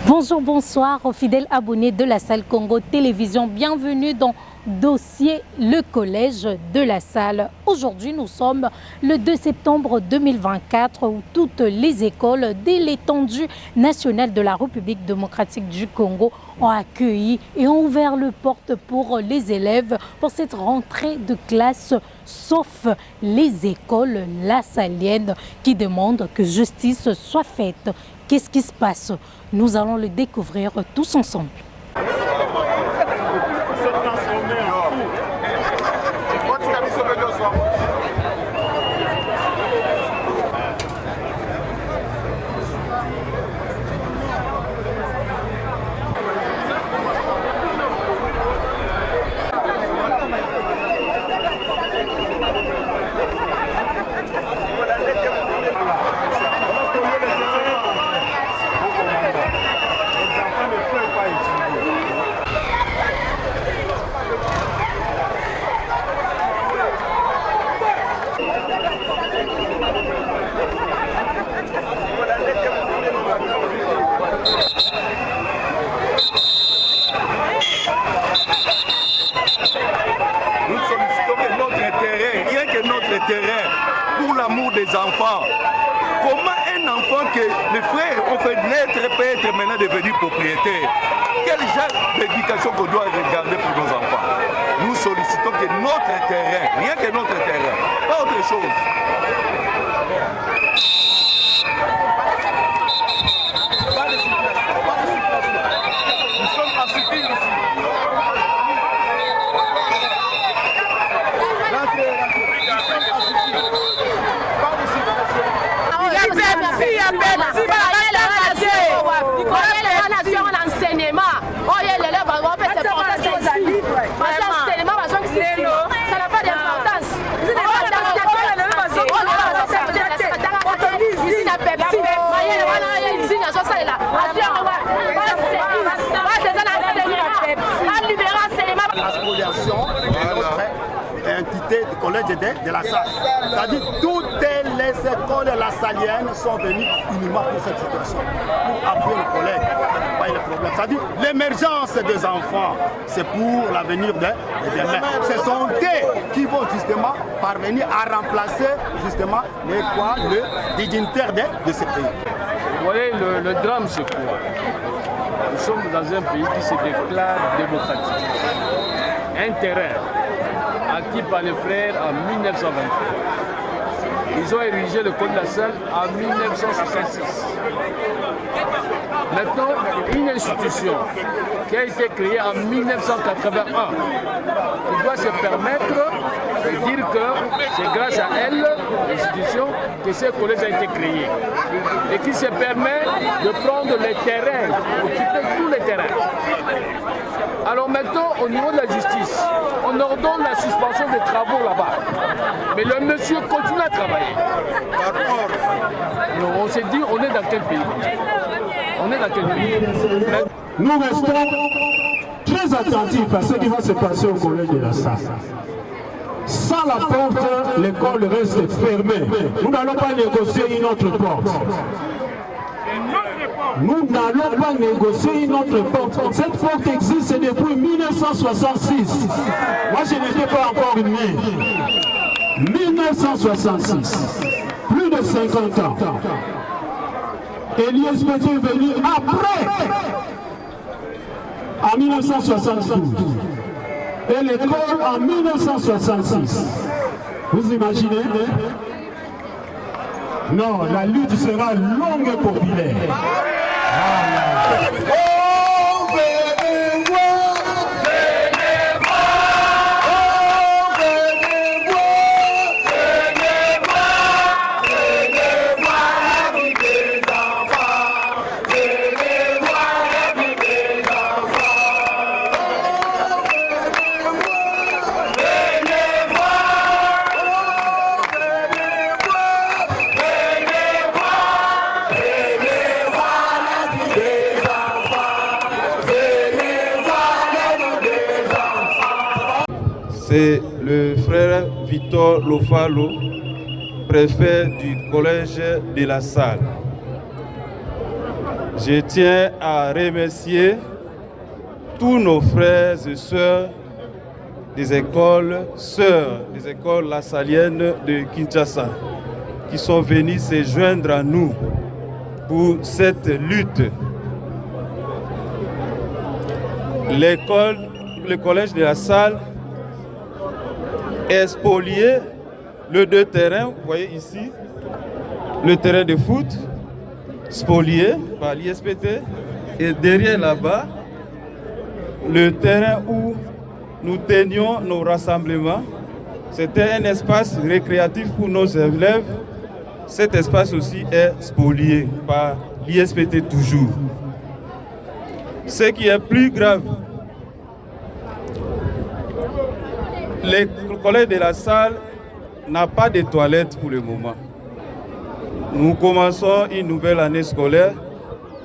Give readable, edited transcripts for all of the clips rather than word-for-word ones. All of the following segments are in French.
Bonjour, bonsoir aux fidèles abonnés de la Salle Congo Télévision. Bienvenue dans Dossier le Collège de la Salle. Aujourd'hui, nous sommes le 2 septembre 2024 où toutes les écoles de l'étendue nationale de la République démocratique du Congo ont accueilli et ont ouvert les portes pour les élèves pour cette rentrée de classe, sauf les écoles lassaliennes qui demandent que justice soit faite. Qu'est-ce qui se passe? Nous allons le découvrir tous ensemble. Pour l'amour des enfants. Comment un enfant que les frères ont fait naître peut être maintenant devenu propriétaire? Quel genre d'éducation qu'on doit regarder pour nos enfants? Nous sollicitons que notre terrain, rien que notre terrain, pas autre chose. Nous sommes assoupis ici. La spoliation est notre entité du collège de la Salle. C'est-à-dire toutes les écoles lassaliennes sont venues uniquement pour cette situation, pour appuyer le collège. Voyez le problème. C'est-à-dire l'émergence des enfants, c'est pour l'avenir de demain. Ce sont eux qui vont justement parvenir à remplacer justement le dignitaire de ce pays. Vous voyez, le drame c'est quoi? Nous sommes dans un pays qui se déclare démocratique. Un terrain acquis par les frères en 1923. Ils ont érigé le code de la Salle en 1966. Maintenant, une institution qui a été créée en 1981, qui doit se permettre de dire que c'est grâce à elle, l'institution, que ce collège a été créé. Et qui se permet de prendre les terrains, occuper tous les terrains. Alors maintenant, au niveau de la justice, on ordonne la suspension des travaux là-bas. Mais le monsieur continue à travailler. Alors on s'est dit, on est dans quel pays? On est dans quel pays? Nous restons très attentifs à ce qui va se passer au collège de la Salle. Sans la porte, l'école reste fermée. Nous n'allons pas négocier une autre porte. Nous n'allons pas négocier une autre porte. Cette porte existe depuis 1966. Moi, je n'étais pas encore né. 1966. Plus de 50 ans. Et l'ISPT est venu après, en 1972. Et l'école en 1966. Vous imaginez? Non, la lutte sera longue et populaire. Voilà. C'est le frère Victor Lofalo, préfet du collège de la Salle. Je tiens à remercier tous nos frères et sœurs des écoles lassaliennes de Kinshasa qui sont venus se joindre à nous pour cette lutte. Le collège de la Salle est spolié le 2 terrains, vous voyez ici, le terrain de foot, spolié par l'ISPT, et derrière là-bas, le terrain où nous tenions nos rassemblements. C'était un espace récréatif pour nos élèves. Cet espace aussi est spolié par l'ISPT toujours. Ce qui est plus grave, le collège de la Salle n'a pas de toilettes pour le moment. Nous commençons une nouvelle année scolaire,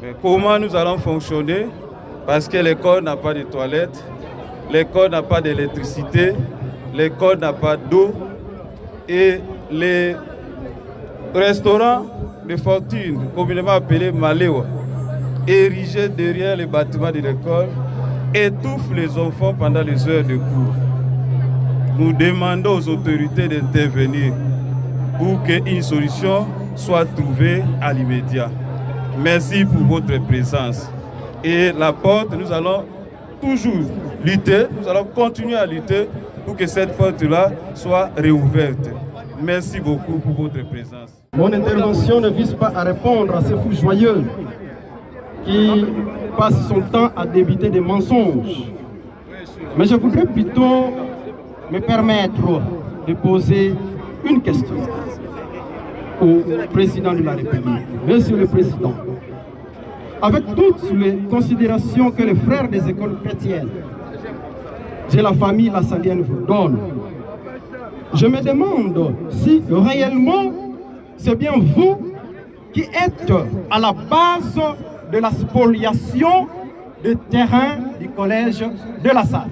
mais comment nous allons fonctionner? Parce que l'école n'a pas de toilettes, l'école n'a pas d'électricité, l'école n'a pas d'eau et les restaurants de fortune, communément appelés Maléwa, érigés derrière les bâtiments de l'école, étouffent les enfants pendant les heures de cours. Nous demandons aux autorités d'intervenir pour qu'une solution soit trouvée à l'immédiat. Merci pour votre présence. Et la porte, nous allons toujours lutter, nous allons continuer à lutter pour que cette porte-là soit réouverte. Merci beaucoup pour votre présence. Mon intervention ne vise pas à répondre à ces fous joyeux qui passent son temps à débiter des mensonges. Mais je voudrais plutôt me permettre de poser une question au président de la République. Monsieur le Président, avec toutes les considérations que les frères des écoles chrétiennes de la famille lassalienne vous donnent, je me demande si réellement c'est bien vous qui êtes à la base de la spoliation des terrains du collège de la Salle.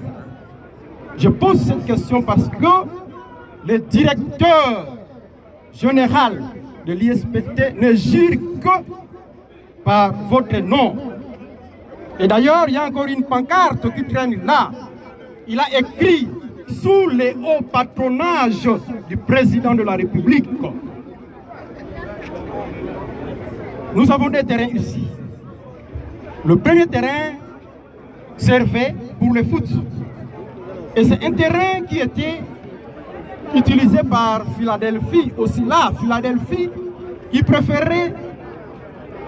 Je pose cette question parce que le directeur général de l'ISPT ne jure que par votre nom. Et d'ailleurs, il y a encore une pancarte qui traîne là. Il a écrit sous les hauts patronages du président de la République. Nous avons des terrains ici. Le premier terrain servait pour le foot. Et c'est un terrain qui était utilisé par Philadelphie, aussi là, Philadelphie, qui préférait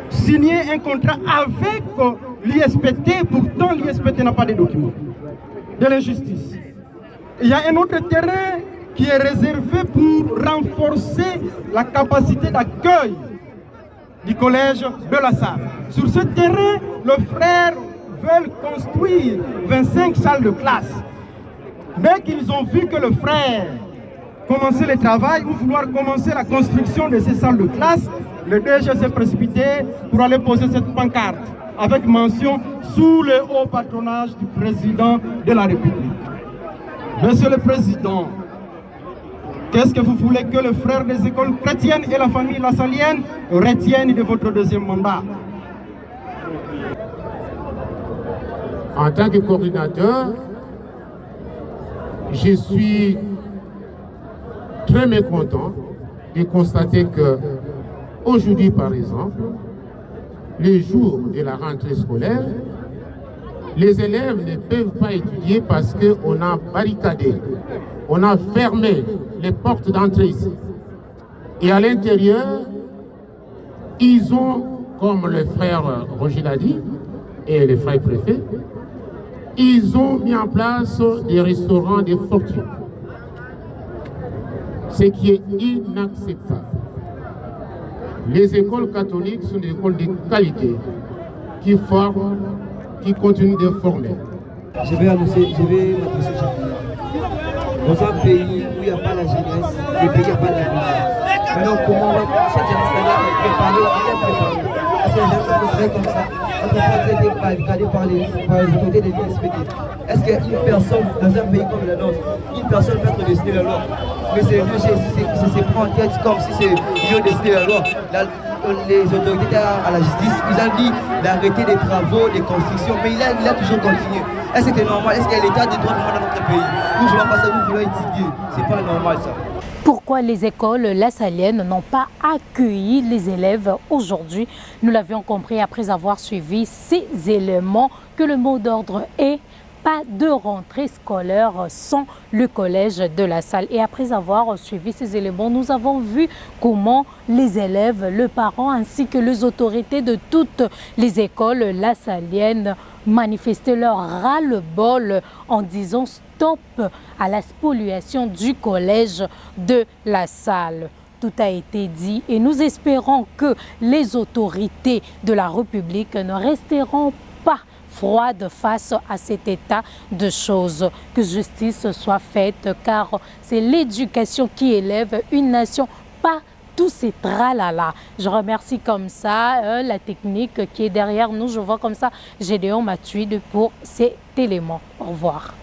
signer un contrat avec l'ISPT, pourtant l'ISPT n'a pas de documents de l'injustice. Il y a un autre terrain qui est réservé pour renforcer la capacité d'accueil du collège de la Salle. Sur ce terrain, les frères veulent construire 25 salles de classe. Dès qu'ils ont vu que le frère commençait le travail ou vouloir commencer la construction de ces salles de classe, le DG s'est précipité pour aller poser cette pancarte avec mention sous le haut patronage du président de la République. Monsieur le Président, qu'est-ce que vous voulez que les frères des écoles chrétiennes et la famille lassalienne retiennent de votre deuxième mandat? En tant que coordinateur, je suis très mécontent de constater que aujourd'hui, par exemple, le jour de la rentrée scolaire, les élèves ne peuvent pas étudier parce qu'on a barricadé, on a fermé les portes d'entrée ici. Et à l'intérieur, ils ont, comme le frère Roger l'a dit, et le frère préfet, ils ont mis en place des restaurants de fortune. Ce qui est inacceptable. Les écoles catholiques sont des écoles de qualité qui forment, qui continuent de former. Je vais m'adresser au chef. Dans un pays où il n'y a pas la jeunesse, et puis il n'y a pas la vie. Maintenant, comment chaque jeunesse est préparée, est-ce que les gens sont préparés comme ça? On ne peut pas être barricadé par les autorités de l'ISPT. Est-ce qu'une personne dans un pays comme le nôtre, une personne peut être décider la loi? Mais c'est le Jésus qui se prend en tête comme si c'est lui qui décide la loi. Les autorités à la justice, ils ont dit d'arrêter des travaux, des constructions, mais il a toujours continué. Est-ce que c'est normal? Est-ce qu'il y a l'état de droit dans notre pays? Nous voulons pas ça, nous voulons étudier. C'est pas normal ça. Pourquoi les écoles lassaliennes n'ont pas accueilli les élèves aujourd'hui? Nous l'avions compris après avoir suivi ces éléments que le mot d'ordre est pas de rentrée scolaire sans le collège de La Salle. Et après avoir suivi ces éléments, nous avons vu comment les élèves, les parents ainsi que les autorités de toutes les écoles lassaliennes manifestaient leur ras-le-bol en disant stop à la spoliation du collège de La Salle. Tout a été dit et nous espérons que les autorités de la République ne resteront pas froide face à cet état de choses, que justice soit faite car c'est l'éducation qui élève une nation, pas tous ces tralala. Je remercie comme ça la technique qui est derrière nous, je vois comme ça Gédéon Matuide pour cet élément. Au revoir.